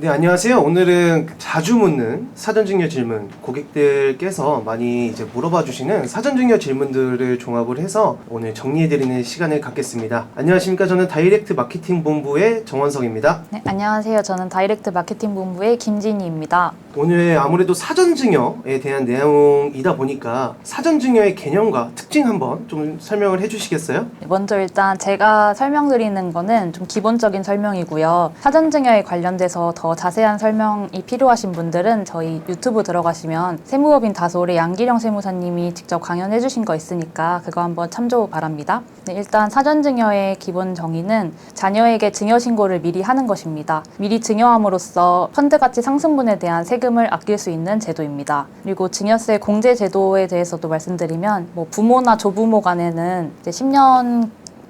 네, 안녕하세요. 오늘은 자주 묻는 사전증여 질문, 고객들께서 많이 이제 물어봐 주시는 사전증여 질문들을 종합을 해서 오늘 정리해드리는 시간을 갖겠습니다. 안녕하십니까. 저는 다이렉트 마케팅 본부의 정원석입니다. 네, 안녕하세요. 저는 다이렉트 마케팅 본부의 김진희입니다. 오늘 아무래도 사전증여에 대한 내용이다 보니까 사전증여의 개념과 특징 한번 좀 설명을 해주시겠어요? 먼저 일단 제가 설명드리는 거는 좀 기본적인 설명이고요. 사전증여에 관련돼서 더 자세한 설명이 필요하신 분들은 저희 유튜브 들어가시면 세무법인 다솔의 양기령 세무사님이 직접 강연해 주신 거 있으니까 그거 한번 참조 바랍니다. 네, 일단 사전증여의 기본 정의는 자녀에게 증여신고를 미리 하는 것입니다. 미리 증여함으로써 펀드가치 상승분에 대한 세금을 아낄 수 있는 제도입니다. 그리고 증여세 공제 제도에 대해서도 말씀드리면 부모나 조부모 간에는 이제 10년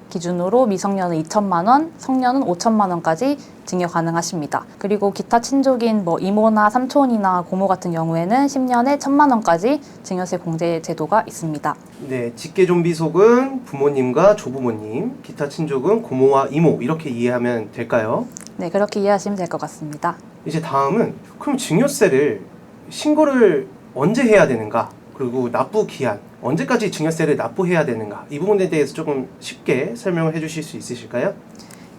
기준으로 미성년은 2천만 원, 성년은 5천만 원까지 증여 가능하십니다. 그리고 기타 친족인 이모나 삼촌이나 고모 같은 경우에는 10년에 1,000만 원까지 증여세 공제 제도가 있습니다. 네, 직계존비속은 부모님과 조부모님, 기타 친족은 고모와 이모 이렇게 이해하면 될까요? 네, 그렇게 이해하시면 될 것 같습니다. 이제 다음은 그럼 증여세를 신고를 언제 해야 되는가? 그리고 납부 기한, 언제까지 증여세를 납부해야 되는가? 이 부분에 대해서 조금 쉽게 설명을 해주실 수 있으실까요?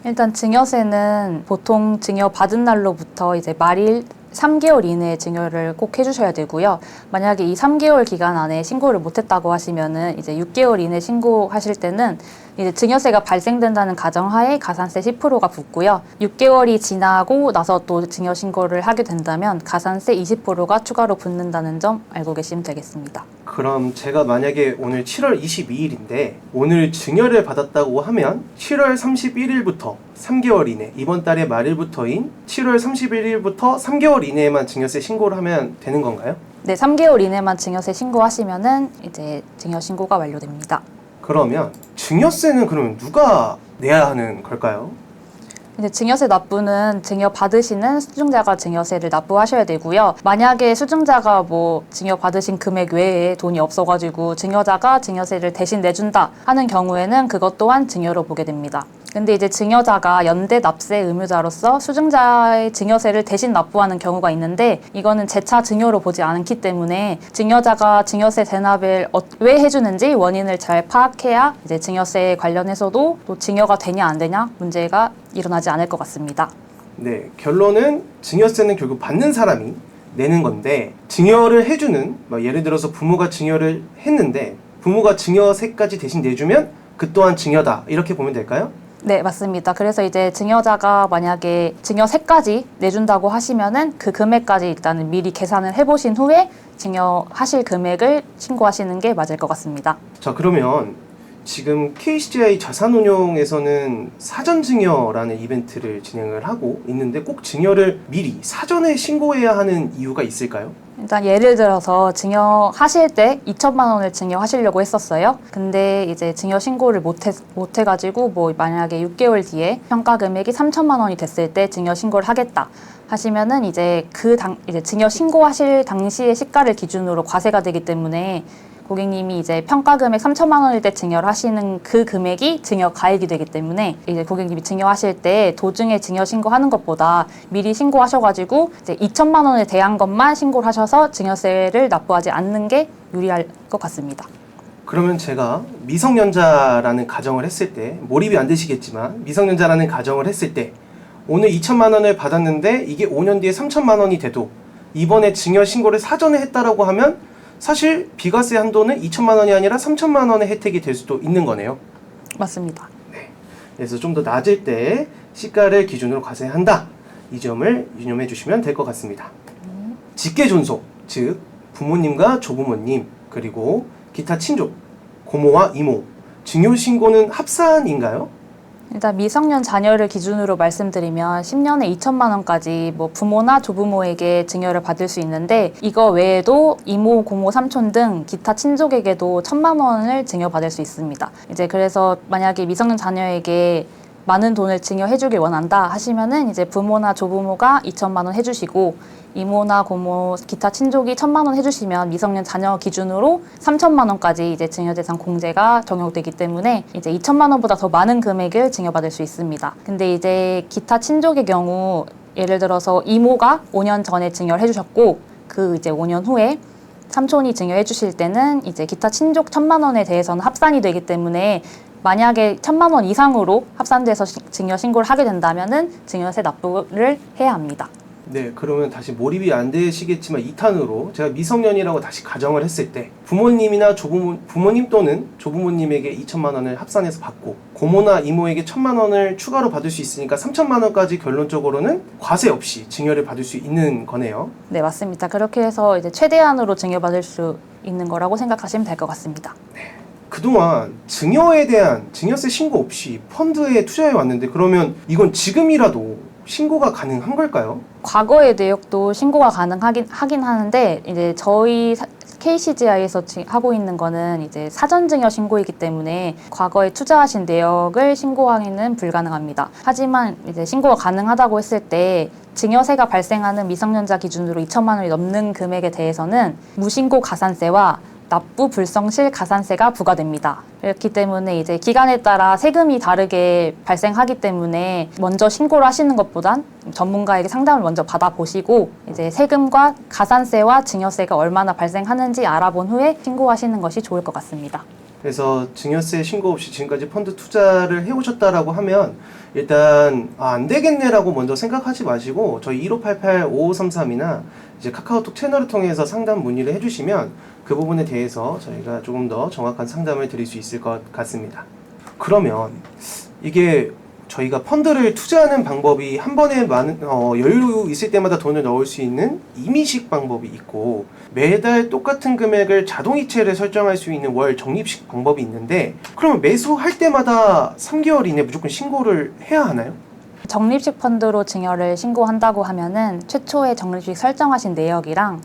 일단 증여세는 보통 증여 받은 날로부터 이제 말일 3개월 이내에 증여를 꼭 해주셔야 되고요. 만약에 이 3개월 기간 안에 신고를 못했다고 하시면은 이제 6개월 이내 신고하실 때는 이제 증여세가 발생된다는 가정하에 가산세 10%가 붙고요. 6개월이 지나고 나서 또 증여 신고를 하게 된다면 가산세 20%가 추가로 붙는다는 점 알고 계시면 되겠습니다. 그럼 제가 만약에 오늘 7월 22일인데 오늘 증여를 받았다고 하면 7월 31일부터 3개월 이내, 이번 달의 말일부터인 7월 31일부터 3개월 이내에만 증여세 신고를 하면 되는 건가요? 네, 3개월 이내만 증여세 신고하시면은 이제 증여 신고가 완료됩니다. 그러면 증여세는 그러면 누가 내야 하는 걸까요? 이제 증여세 납부는 증여 받으시는 수증자가 증여세를 납부하셔야 되고요. 만약에 수증자가 증여 받으신 금액 외에 돈이 없어가지고 증여자가 증여세를 대신 내준다 하는 경우에는 그것 또한 증여로 보게 됩니다. 근데 이제 증여자가 연대 납세 의무자로서 수증자의 증여세를 대신 납부하는 경우가 있는데 이거는 재차 증여로 보지 않기 때문에 증여자가 증여세 대납을 왜 해주는지 원인을 잘 파악해야 이제 증여세 관련해서도 또 증여가 되냐 안 되냐 문제가 일어나지 않을 것 같습니다. 네, 결론은 증여세는 결국 받는 사람이 내는 건데 증여를 해주는 예를 들어서 부모가 증여를 했는데 부모가 증여세까지 대신 내주면 그 또한 증여다 이렇게 보면 될까요? 네, 맞습니다. 그래서 이제 증여자가 만약에 증여세까지 내준다고 하시면은 그 금액까지 일단은 미리 계산을 해보신 후에 증여하실 금액을 신고하시는 게 맞을 것 같습니다. 자, 그러면 지금 KCGI 자산운용에서는 사전증여라는 이벤트를 진행을 하고 있는데 꼭 증여를 미리 사전에 신고해야 하는 이유가 있을까요? 일단 예를 들어서 증여하실 때 2천만 원을 증여하시려고 했었어요. 근데 이제 증여 신고를 못해가지고 만약에 6개월 뒤에 평가 금액이 3천만 원이 됐을 때 증여 신고를 하겠다 하시면은 이제 이제 증여 신고하실 당시의 시가를 기준으로 과세가 되기 때문에 고객님이 이제 평가 금액 3천만 원일 때 증여를 하시는 그 금액이 증여 가액이 되기 때문에 이제 고객님이 증여하실 때 도중에 증여 신고하는 것보다 미리 신고하셔가지고 이제 2천만 원에 대한 것만 신고를 하셔서 증여세를 납부하지 않는 게 유리할 것 같습니다. 그러면 제가 미성년자라는 가정을 했을 때 몰입이 안 되시겠지만 미성년자라는 가정을 했을 때 오늘 2천만 원을 받았는데 이게 5년 뒤에 3천만 원이 돼도 이번에 증여 신고를 사전에 했다라고 하면 사실 비과세 한도는 2천만 원이 아니라 3천만 원의 혜택이 될 수도 있는 거네요. 맞습니다. 네. 그래서 좀 더 낮을 때 시가를 기준으로 과세한다. 이 점을 유념해 주시면 될 것 같습니다. 직계존속, 즉 부모님과 조부모님 그리고 기타 친족, 고모와 이모, 증여신고는 합산인가요? 일단 미성년 자녀를 기준으로 말씀드리면 10년에 2천만 원까지 부모나 조부모에게 증여를 받을 수 있는데 이거 외에도 이모, 고모, 삼촌 등 기타 친족에게도 1,000만 원을 증여받을 수 있습니다. 이제 그래서 만약에 미성년 자녀에게 많은 돈을 증여해주길 원한다 하시면은 이제 부모나 조부모가 2천만 원 해주시고 이모나 고모, 기타 친족이 1,000만 원 해주시면 미성년 자녀 기준으로 3천만 원까지 이제 증여대상 공제가 적용되기 때문에 이제 2천만 원보다 더 많은 금액을 증여받을 수 있습니다. 근데 이제 기타 친족의 경우 예를 들어서 이모가 5년 전에 증여를 해주셨고 그 이제 5년 후에 삼촌이 증여해 주실 때는 이제 기타 친족 1,000만 원에 대해서는 합산이 되기 때문에 만약에 1,000만 원 이상으로 합산돼서 증여 신고를 하게 된다면은 증여세 납부를 해야 합니다. 네, 그러면 다시 몰입이 안 되시겠지만 2탄으로 제가 미성년이라고 다시 가정을 했을 때 부모님이나 부모님 또는 조부모님에게 2천만 원을 합산해서 받고 고모나 이모에게 1,000만 원을 추가로 받을 수 있으니까 3천만 원까지 결론적으로는 과세 없이 증여를 받을 수 있는 거네요. 네, 맞습니다. 그렇게 해서 이제 최대한으로 증여받을 수 있는 거라고 생각하시면 될 것 같습니다. 그동안 증여에 대한 증여세 신고 없이 펀드에 투자해 왔는데 그러면 이건 지금이라도 신고가 가능한 걸까요? 과거의 내역도 신고가 가능하긴 하는데 이제 저희 KCGI에서 하고 있는 거는 이제 사전 증여 신고이기 때문에 과거에 투자하신 내역을 신고하기는 불가능합니다. 하지만 이제 신고가 가능하다고 했을 때 증여세가 발생하는 미성년자 기준으로 2천만 원이 넘는 금액에 대해서는 무신고 가산세와 납부 불성실 가산세가 부과됩니다. 그렇기 때문에 이제 기간에 따라 세금이 다르게 발생하기 때문에 먼저 신고를 하시는 것보단 전문가에게 상담을 먼저 받아보시고 이제 세금과 가산세와 증여세가 얼마나 발생하는지 알아본 후에 신고하시는 것이 좋을 것 같습니다. 그래서 증여세 신고 없이 지금까지 펀드 투자를 해오셨다라고 하면 일단 안 되겠네라고 먼저 생각하지 마시고 저희 1588-5533이나 이제 카카오톡 채널을 통해서 상담 문의를 해주시면 그 부분에 대해서 저희가 조금 더 정확한 상담을 드릴 수 있을 것 같습니다. 그러면 이게 저희가 펀드를 투자하는 방법이 한 번에 여유 있을 때마다 돈을 넣을 수 있는 임의식 방법이 있고 매달 똑같은 금액을 자동이체를 설정할 수 있는 월 적립식 방법이 있는데 그러면 매수할 때마다 3개월 이내 무조건 신고를 해야 하나요? 적립식 펀드로 증여를 신고한다고 하면은 최초에 적립식 설정하신 내역이랑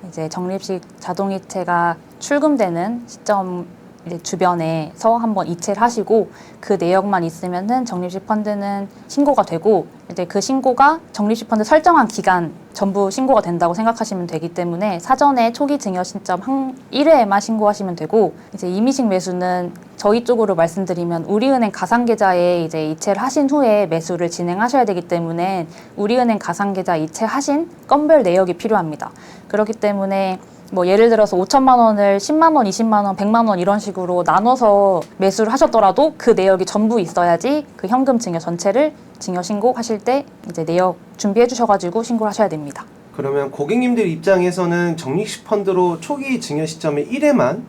이제 적립식 자동이체가 출금되는 시점 이제 주변에서 한번 이체를 하시고 그 내역만 있으면은 적립식 펀드는 신고가 되고 이제 그 신고가 적립식 펀드 설정한 기간 전부 신고가 된다고 생각하시면 되기 때문에 사전에 초기 증여 신점 1회에만 신고하시면 되고 이제 임의식 매수는 저희 쪽으로 말씀드리면 우리은행 가상계좌에 이제 이체를 하신 후에 매수를 진행하셔야 되기 때문에 우리은행 가상계좌 이체하신 건별 내역이 필요합니다. 그렇기 때문에 뭐 예를 들어서 5천만 원을 10만 원, 20만 원, 100만 원 이런 식으로 나눠서 매수를 하셨더라도 그 내역이 전부 있어야지 그 현금 증여 전체를 증여 신고하실 때 이제 내역 준비해 주셔가지고 신고를 하셔야 됩니다. 그러면 고객님들 입장에서는 적립식 펀드로 초기 증여 시점에 1회만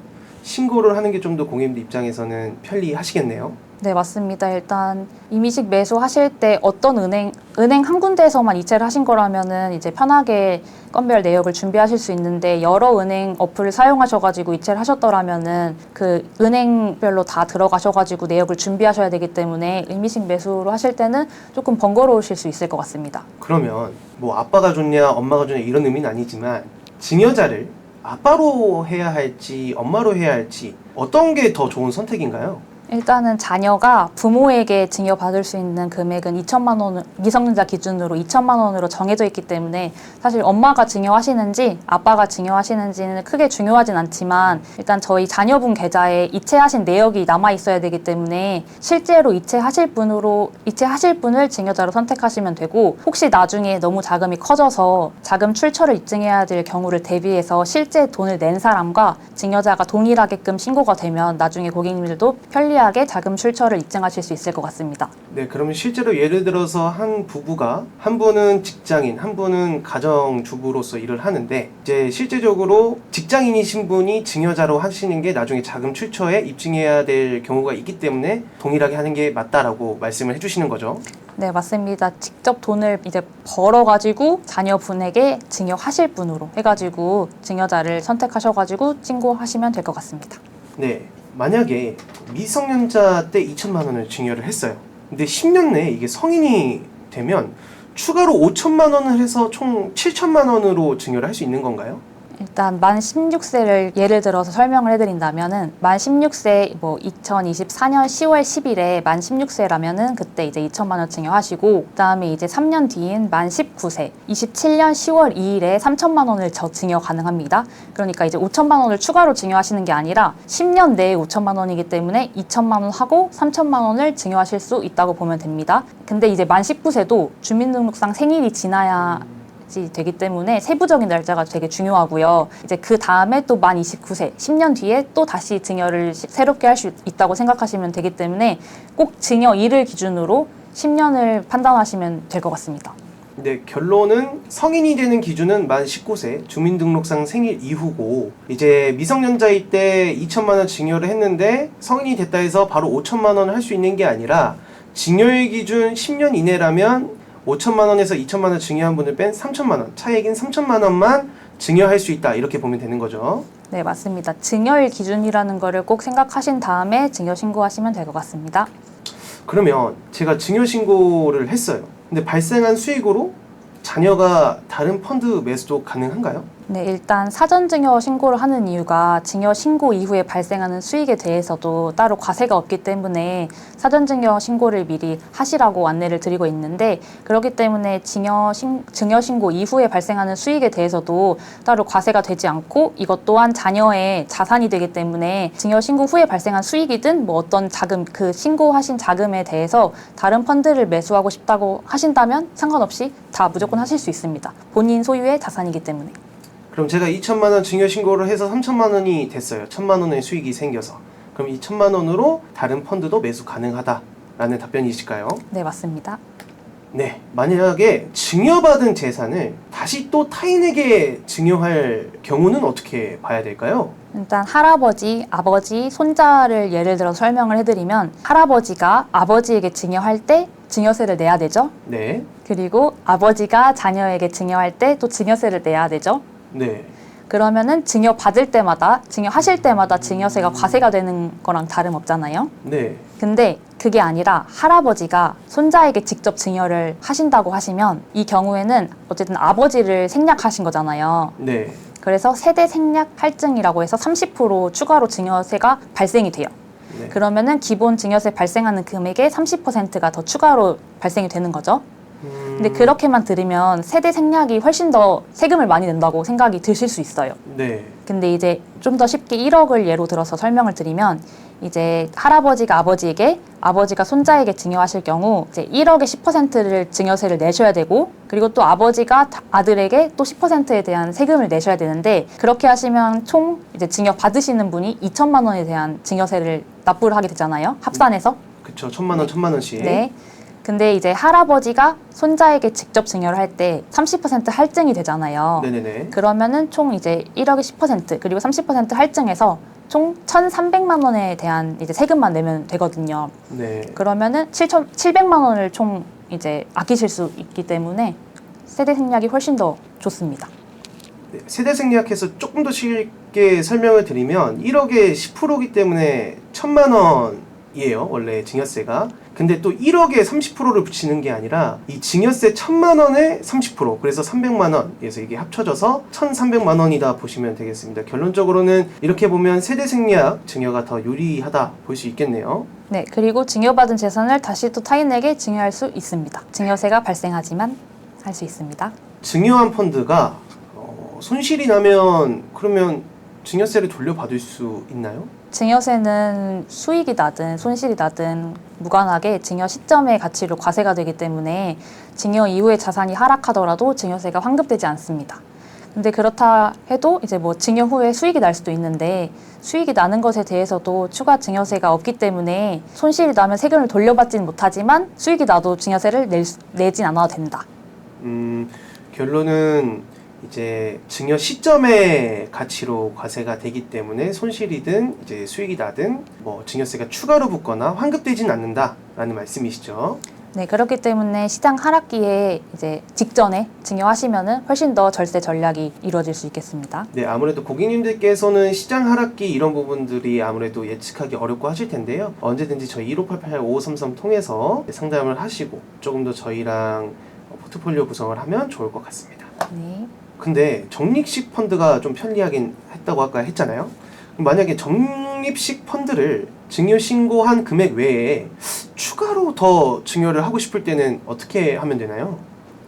신고를 하는 게 좀 더 고객님들 입장에서는 편리하시겠네요. 네, 맞습니다. 일단 임의식 매수하실 때 어떤 은행 한 군데에서만 이체를 하신 거라면은 이제 편하게 건별 내역을 준비하실 수 있는데 여러 은행 어플을 사용하셔가지고 이체를 하셨더라면은 그 은행별로 다 들어가셔가지고 내역을 준비하셔야 되기 때문에 임의식 매수로 하실 때는 조금 번거로우실 수 있을 것 같습니다. 그러면 뭐 아빠가 좋냐 엄마가 좋냐 이런 의미는 아니지만 증여자를 아빠로 해야 할지 엄마로 해야 할지 어떤 게 더 좋은 선택인가요? 일단은 자녀가 부모에게 증여받을 수 있는 금액은 2천만 원, 미성년자 기준으로 2천만 원으로 정해져 있기 때문에 사실 엄마가 증여하시는지 아빠가 증여하시는지는 크게 중요하진 않지만 일단 저희 자녀분 계좌에 이체하신 내역이 남아 있어야 되기 때문에 실제로 이체하실 분을 증여자로 선택하시면 되고 혹시 나중에 너무 자금이 커져서 자금 출처를 입증해야 될 경우를 대비해서 실제 돈을 낸 사람과 증여자가 동일하게끔 신고가 되면 나중에 고객님들도 편리하게 자금 출처를 입증하실 수 있을 것 같습니다. 네, 그러면 실제로 예를 들어서 한 부부가 한 분은 직장인, 한 분은 가정주부로서 일을 하는데 이제 실제적으로 직장인이신 분이 증여자로 하시는 게 나중에 자금 출처에 입증해야 될 경우가 있기 때문에 동일하게 하는 게 맞다라고 말씀을 해주시는 거죠. 네, 맞습니다. 직접 돈을 이제 벌어가지고 자녀분에게 증여하실 분으로 해가지고 증여자를 선택하셔가지고 신고하시면 될 것 같습니다. 네, 만약에 미성년자 때 2천만 원을 증여를 했어요. 근데 10년 내에 이게 성인이 되면 추가로 5천만 원을 해서 총 7천만 원으로 증여를 할 수 있는 건가요? 일단 만 16세를 예를 들어서 설명을 해드린다면은 만 16세 2024년 10월 10일에 만 16세라면은 그때 이제 2천만 원 증여하시고 그다음에 이제 3년 뒤인 만 19세 27년 10월 2일에 3천만 원을 증여 가능합니다. 그러니까 이제 5천만 원을 추가로 증여하시는 게 아니라 10년 내에 5천만 원이기 때문에 2천만 원 하고 3천만 원을 증여하실 수 있다고 보면 됩니다. 근데 이제 만 19세도 주민등록상 생일이 지나야 되기 때문에 세부적인 날짜가 되게 중요하고요. 이제 그 다음에 또 만 29세, 10년 뒤에 또 다시 증여를 새롭게 할 수 있다고 생각하시면 되기 때문에 꼭 증여일을 기준으로 10년을 판단하시면 될 것 같습니다. 네, 결론은 성인이 되는 기준은 만 19세 주민등록상 생일 이후고 이제 미성년자일 때 2천만 원 증여를 했는데 성인이 됐다 해서 바로 5천만 원을 할 수 있는 게 아니라 증여일 기준 10년 이내라면 5천만 원에서 2천만 원 증여한 분을 뺀 3천만 원, 차액인 3천만 원만 증여할 수 있다 이렇게 보면 되는 거죠. 네, 맞습니다. 증여일 기준이라는 거를 꼭 생각하신 다음에 증여 신고하시면 될 것 같습니다. 그러면 제가 증여 신고를 했어요. 근데 발생한 수익으로 자녀가 다른 펀드 매수도 가능한가요? 네, 일단 사전 증여 신고를 하는 이유가 증여 신고 이후에 발생하는 수익에 대해서도 따로 과세가 없기 때문에 사전 증여 신고를 미리 하시라고 안내를 드리고 있는데 그렇기 때문에 증여 신고 이후에 발생하는 수익에 대해서도 따로 과세가 되지 않고 이것 또한 자녀의 자산이 되기 때문에 증여 신고 후에 발생한 수익이든 어떤 자금, 그 신고하신 자금에 대해서 다른 펀드를 매수하고 싶다고 하신다면 상관없이 다 무조건 하실 수 있습니다. 본인 소유의 자산이기 때문에. 그럼 제가 2천만 원 증여 신고를 해서 3천만 원이 됐어요. 1천만 원의 수익이 생겨서. 그럼 2천만 원으로 다른 펀드도 매수 가능하다라는 답변이실까요? 네, 맞습니다. 네, 만약에 증여받은 재산을 다시 또 타인에게 증여할 경우는 어떻게 봐야 될까요? 일단 할아버지, 아버지, 손자를 예를 들어 설명을 해드리면 할아버지가 아버지에게 증여할 때 증여세를 내야 되죠. 네. 그리고 아버지가 자녀에게 증여할 때 또 증여세를 내야 되죠. 네. 그러면은 증여받을 때마다, 증여하실 때마다 증여세가 과세가 되는 거랑 다름없잖아요. 네. 근데 그게 아니라 할아버지가 손자에게 직접 증여를 하신다고 하시면 이 경우에는 어쨌든 아버지를 생략하신 거잖아요. 네. 그래서 세대 생략 할증이라고 해서 30% 추가로 증여세가 발생이 돼요. 네. 그러면은 기본 증여세 발생하는 금액의 30%가 더 추가로 발생이 되는 거죠. 근데 그렇게만 들으면 세대 생략이 훨씬 더 세금을 많이 낸다고 생각이 드실 수 있어요. 네. 근데 이제 좀 더 쉽게 1억을 예로 들어서 설명을 드리면 이제 할아버지가 아버지에게 아버지가 손자에게 증여하실 경우 이제 1억의 10%를 증여세를 내셔야 되고 그리고 또 아버지가 아들에게 또 10%에 대한 세금을 내셔야 되는데 그렇게 하시면 총 이제 증여 받으시는 분이 2천만 원에 대한 증여세를 납부를 하게 되잖아요. 합산해서. 그쵸. 1천만 원, 1천만 원씩. 네. 근데 이제 할아버지가 손자에게 직접 증여를 할 때 30% 할증이 되잖아요. 네네네. 그러면은 총 이제 1억의 10% 그리고 30% 할증해서 총 1,300만 원에 대한 이제 세금만 내면 되거든요. 네. 그러면은 700만 원을 총 이제 아끼실 수 있기 때문에 세대 생략이 훨씬 더 좋습니다. 네. 세대 생략해서 조금 더 쉽게 설명을 드리면 1억에 10%이기 때문에 1천만 원이에요. 원래 증여세가. 근데 또 1억에 30%를 붙이는 게 아니라 이 증여세 1천만 원에 30% 그래서 300만 원 그래서 이게 합쳐져서 1,300만 원이다 보시면 되겠습니다. 결론적으로는 이렇게 보면 세대 생략 증여가 더 유리하다 볼 수 있겠네요. 네, 그리고 증여받은 재산을 다시 또 타인에게 증여할 수 있습니다. 증여세가 발생하지만 할 수 있습니다. 증여한 펀드가 손실이 나면 그러면 증여세를 돌려받을 수 있나요? 증여세는 수익이 나든 손실이 나든 무관하게 증여 시점의 가치로 과세가 되기 때문에 증여 이후에 자산이 하락하더라도 증여세가 환급되지 않습니다. 근데 그렇다 해도 이제 증여 후에 수익이 날 수도 있는데 수익이 나는 것에 대해서도 추가 증여세가 없기 때문에 손실이 나면 세금을 돌려받지는 못하지만 수익이 나도 증여세를 내진 않아도 된다. 결론은 이제 증여 시점의 가치로 과세가 되기 때문에 손실이든 이제 수익이 나든 증여세가 추가로 붙거나 환급되진 않는다라는 말씀이시죠. 네, 그렇기 때문에 시장 하락기에 이제 직전에 증여하시면은 훨씬 더 절세 전략이 이루어질 수 있겠습니다. 네, 아무래도 고객님들께서는 시장 하락기 이런 부분들이 아무래도 예측하기 어렵고 하실 텐데요. 언제든지 저희 1588-5533 통해서 상담을 하시고 조금 더 저희랑 포트폴리오 구성을 하면 좋을 것 같습니다. 네. 근데 적립식 펀드가 좀 편리하긴 했다고 아까 했잖아요. 만약에 적립식 펀드를 증여 신고한 금액 외에 추가로 더 증여를 하고 싶을 때는 어떻게 하면 되나요?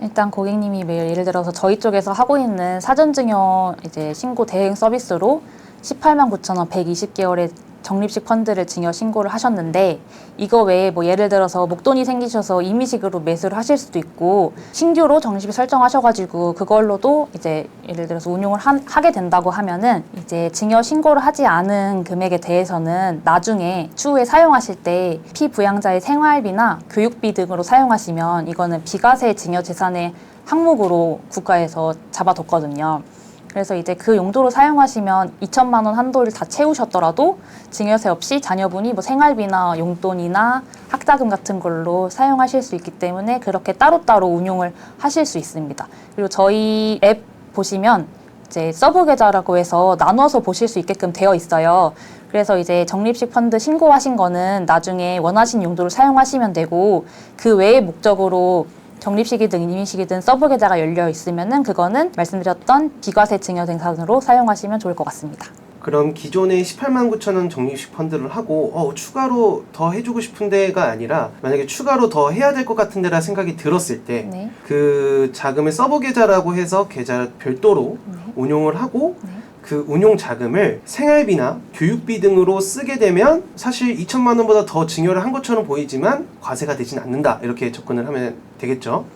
일단 고객님이 예를 들어서 저희 쪽에서 하고 있는 사전증여 이제 신고 대행 서비스로 18만 9천 원 120개월의 적립식 펀드를 증여 신고를 하셨는데, 이거 외에 뭐 예를 들어서 목돈이 생기셔서 임의식으로 매수를 하실 수도 있고, 신규로 적립식 설정하셔가지고 그걸로도 이제 예를 들어서 운용을 하게 된다고 하면은, 이제 증여 신고를 하지 않은 금액에 대해서는 나중에 추후에 사용하실 때 피부양자의 생활비나 교육비 등으로 사용하시면 이거는 비과세 증여 재산의 항목으로 국가에서 잡아뒀거든요. 그래서 이제 그 용도로 사용하시면 2천만 원 한도를 다 채우셨더라도 증여세 없이 자녀분이 뭐 생활비나 용돈이나 학자금 같은 걸로 사용하실 수 있기 때문에 그렇게 따로따로 운용을 하실 수 있습니다. 그리고 저희 앱 보시면 이제 서브 계좌라고 해서 나눠서 보실 수 있게끔 되어 있어요. 그래서 이제 적립식 펀드 신고하신 거는 나중에 원하신 용도로 사용하시면 되고, 그 외의 목적으로 적립식이든 임의식이든 서브 계좌가 열려 있으면은 그거는 말씀드렸던 비과세 증여 대상으로 사용하시면 좋을 것 같습니다. 그럼 기존에 18만 9천 원 적립식 펀드를 하고 추가로 더 해주고 싶은 데가 아니라 만약에 추가로 더 해야 될 것 같은 데라 생각이 들었을 때 네. 그 자금을 서브 계좌라고 해서 계좌 별도로 운용을 하고 그 운용 자금을 생활비나 교육비 등으로 쓰게 되면 사실 2천만 원보다 더 증여를 한 것처럼 보이지만 과세가 되진 않는다, 이렇게 접근을 하면 되겠죠?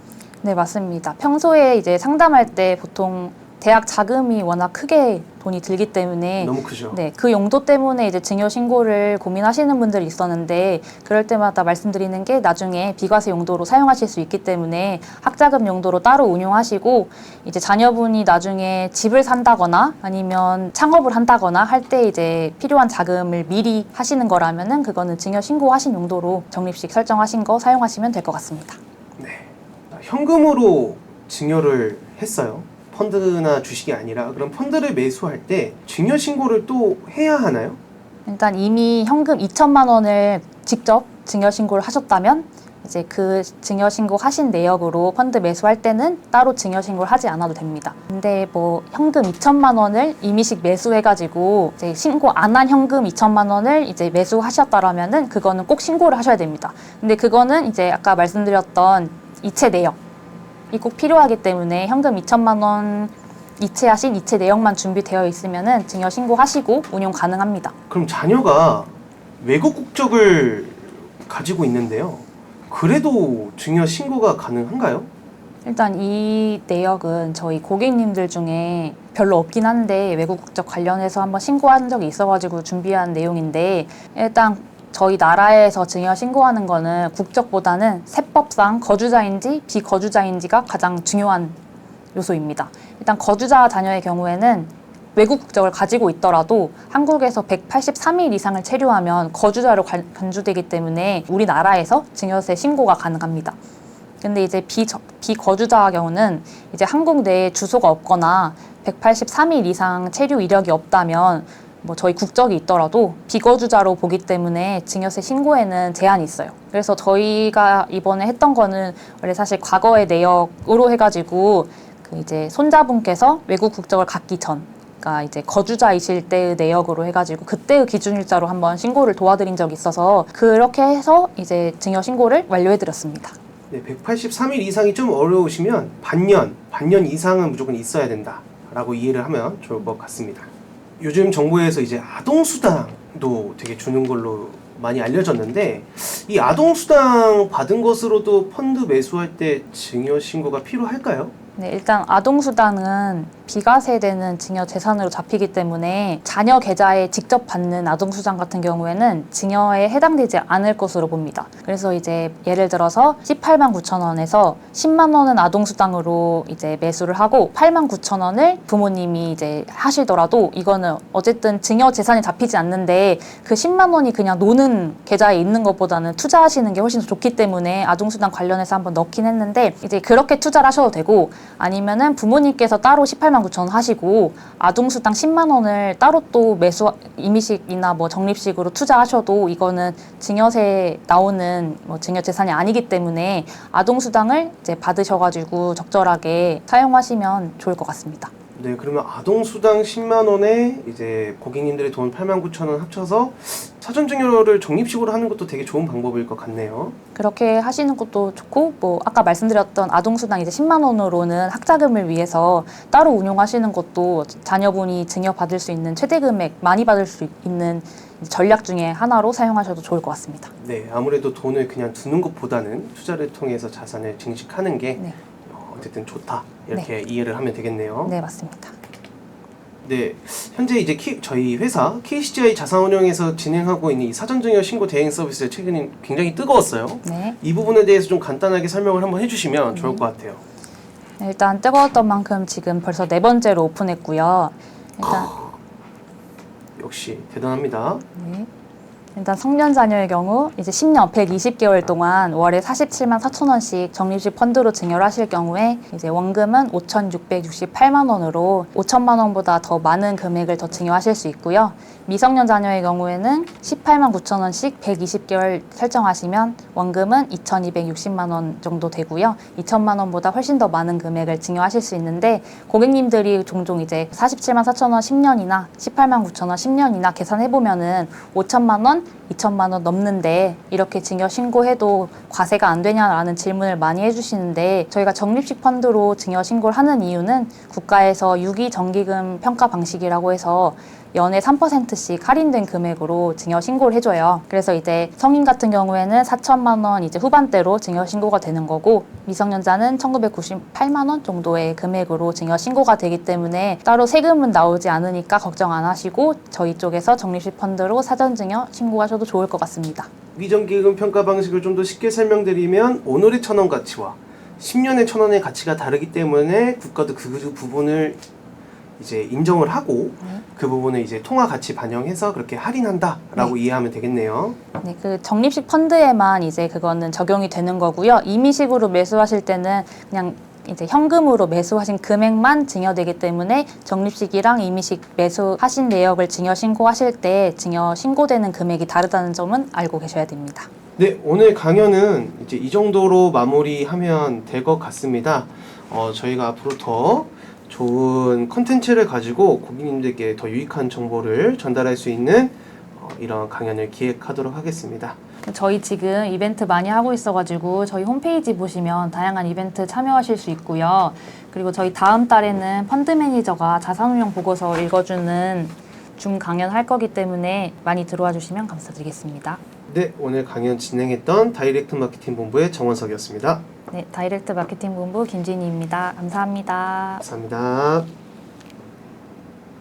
네, 맞습니다. 평소에 이제 상담할 때 보통 대학 자금이 워낙 크게 돈이 들기 때문에 너무 크죠. 네, 그 용도 때문에 이제 증여 신고를 고민하시는 분들이 있었는데, 그럴 때마다 말씀드리는 게 나중에 비과세 용도로 사용하실 수 있기 때문에 학자금 용도로 따로 운용하시고, 이제 자녀분이 나중에 집을 산다거나 아니면 창업을 한다거나 할 때 이제 필요한 자금을 미리 하시는 거라면은 그거는 증여 신고하신 용도로 적립식 설정하신 거 사용하시면 될 것 같습니다. 네. 현금으로 증여를 했어요. 펀드나 주식이 아니라. 그럼 펀드를 매수할 때 증여 신고를 또 해야 하나요? 일단 이미 현금 2천만 원을 직접 증여 신고를 하셨다면 이제 그 증여 신고 하신 내역으로 펀드 매수할 때는 따로 증여 신고를 하지 않아도 됩니다. 근데 뭐 현금 2천만 원을 임의식 매수해가지고 이제 신고 안 한 현금 2천만 원을 이제 매수하셨다라면은 그거는 꼭 신고를 하셔야 됩니다. 근데 그거는 이제 아까 말씀드렸던 이체 내역 이 꼭 필요하기 때문에 현금 2천만 원 이체하신 이체 내역만 준비되어 있으면은 증여 신고하시고 운용 가능합니다. 그럼 자녀가 외국 국적을 가지고 있는데요. 그래도 증여 신고가 가능한가요? 일단 이 내역은 저희 고객님들 중에 별로 없긴 한데 외국 국적 관련해서 한번 신고한 적이 있어가지고 준비한 내용인데, 일단 저희 나라에서 증여 신고하는 거는 국적보다는 세법상 거주자인지 비거주자인지가 가장 중요한 요소입니다. 일단 거주자 자녀의 경우에는 외국 국적을 가지고 있더라도 한국에서 183일 이상을 체류하면 거주자로 간주되기 때문에 우리나라에서 증여세 신고가 가능합니다. 근데 이제 비거주자 경우는 이제 한국 내에 주소가 없거나 183일 이상 체류 이력이 없다면 뭐 저희 국적이 있더라도 비거주자로 보기 때문에 증여세 신고에는 제한이 있어요. 그래서 저희가 이번에 했던 거는 원래 사실 과거의 내역으로 해가지고 그 이제 손자분께서 외국 국적을 갖기 전, 그러니까 이제 거주자이실 때의 내역으로 해가지고 그때의 기준일자로 한번 신고를 도와드린 적이 있어서 그렇게 해서 이제 증여 신고를 완료해드렸습니다. 네, 183일 이상이 좀 어려우시면 반년 이상은 무조건 있어야 된다라고 이해를 하면 좋을 것 같습니다. 요즘 정부에서 이제 아동수당도 되게 주는 걸로 많이 알려졌는데, 이 아동수당 받은 것으로도 펀드 매수할 때 증여 신고가 필요할까요? 네, 일단 아동수당은 비과세되는 증여 재산으로 잡히기 때문에 자녀 계좌에 직접 받는 아동수당 같은 경우에는 증여에 해당되지 않을 것으로 봅니다. 그래서 이제 예를 들어서 18만 9천 원에서 10만 원은 아동수당으로 이제 매수를 하고 8만 9천 원을 부모님이 이제 하시더라도 이거는 어쨌든 증여 재산이 잡히지 않는데 그 10만 원이 그냥 노는 계좌에 있는 것보다는 투자하시는 게 훨씬 더 좋기 때문에 아동수당 관련해서 한번 넣긴 했는데, 이제 그렇게 투자를 하셔도 되고, 아니면은 부모님께서 따로 18만 9천 원 하시고 아동수당 10만 원을 따로 또 매수 임의식이나 뭐 적립식으로 투자하셔도 이거는 증여세 나오는 뭐 증여 재산이 아니기 때문에 아동수당을 이제 받으셔가지고 적절하게 사용하시면 좋을 것 같습니다. 네, 그러면 아동수당 10만 원에 이제 고객님들의 돈 8만 9천 원 합쳐서 사전증여를 적립식으로 하는 것도 되게 좋은 방법일 것 같네요. 그렇게 하시는 것도 좋고 뭐 아까 말씀드렸던 아동수당 이제 10만 원으로는 학자금을 위해서 따로 운용하시는 것도 자녀분이 증여받을 수 있는 최대 금액 많이 받을 수 있는 전략 중에 하나로 사용하셔도 좋을 것 같습니다. 네, 아무래도 돈을 그냥 두는 것보다는 투자를 통해서 자산을 증식하는 게 네. 어쨌든 좋다 이렇게 이해를 하면 되겠네요. 네, 맞습니다. 네, 현재 이제 저희 회사 KCGI 자산운용에서 진행하고 있는 이 사전증여 신고 대행 서비스 최근에 굉장히 뜨거웠어요. 네. 이 부분에 대해서 좀 간단하게 설명을 한번 해주시면 좋을 것 같아요. 네, 일단 뜨거웠던 만큼 지금 벌써 4번째로 오픈했고요. 일단 역시 대단합니다. 네. 일단 성년 자녀의 경우 이제 10년 120개월 동안 월에 47만 4천 원씩 적립식 펀드로 증여를 하실 경우에 이제 원금은 5,668만 원으로 5천만 원보다 더 많은 금액을 더 증여하실 수 있고요. 미성년 자녀의 경우에는 18만 9천 원씩 120개월 설정하시면 원금은 2,260만 원 정도 되고요. 2천만 원보다 훨씬 더 많은 금액을 증여하실 수 있는데 고객님들이 종종 이제 47만 4천 원 10년이나 18만 9천 원 10년이나 계산해 보면은 5천만 원 2천만 원 넘는데 이렇게 증여 신고해도 과세가 안 되냐라는 질문을 많이 해주시는데 저희가 적립식 펀드로 증여 신고를 하는 이유는 국가에서 유기정기금 평가 방식이라고 해서 연에 3%씩 할인된 금액으로 증여 신고를 해줘요. 그래서 이제 성인 같은 경우에는 4천만 원 이제 후반대로 증여 신고가 되는 거고 미성년자는 1,998만 원 정도의 금액으로 증여 신고가 되기 때문에 따로 세금은 나오지 않으니까 걱정 안 하시고 저희 쪽에서 적립식 펀드로 사전 증여 신고하셔도 좋을 것 같습니다. 위정기금 평가 방식을 좀 더 쉽게 설명드리면 오늘의 1,000원 가치와 10년의 1,000원의 가치가 다르기 때문에 국가도 그 부분을 이제 인정을 하고 그 부분을 이제 통화 가치 반영해서 그렇게 할인한다라고 이해하면 되겠네요. 네, 그 적립식 펀드에만 이제 그거는 적용이 되는 거고요. 임의식으로 매수하실 때는 그냥 이제 현금으로 매수하신 금액만 증여되기 때문에 적립식이랑 임의식 매수하신 내역을 증여 신고하실 때 증여 신고되는 금액이 다르다는 점은 알고 계셔야 됩니다. 네, 오늘 강연은 이제 이 정도로 마무리하면 될 것 같습니다. 저희가 앞으로 더 좋은 컨텐츠를 가지고 고객님들께 더 유익한 정보를 전달할 수 있는 이런 강연을 기획하도록 하겠습니다. 저희 지금 이벤트 많이 하고 있어가지고 저희 홈페이지 보시면 다양한 이벤트 참여하실 수 있고요. 그리고 저희 다음 달에는 펀드 매니저가 자산운용 보고서 읽어주는 줌 강연 할 거기 때문에 많이 들어와 주시면 감사드리겠습니다. 네, 오늘 강연 진행했던 다이렉트 마케팅 본부의 정원석이었습니다. 네, 다이렉트 마케팅 본부 김진희입니다. 감사합니다. 감사합니다.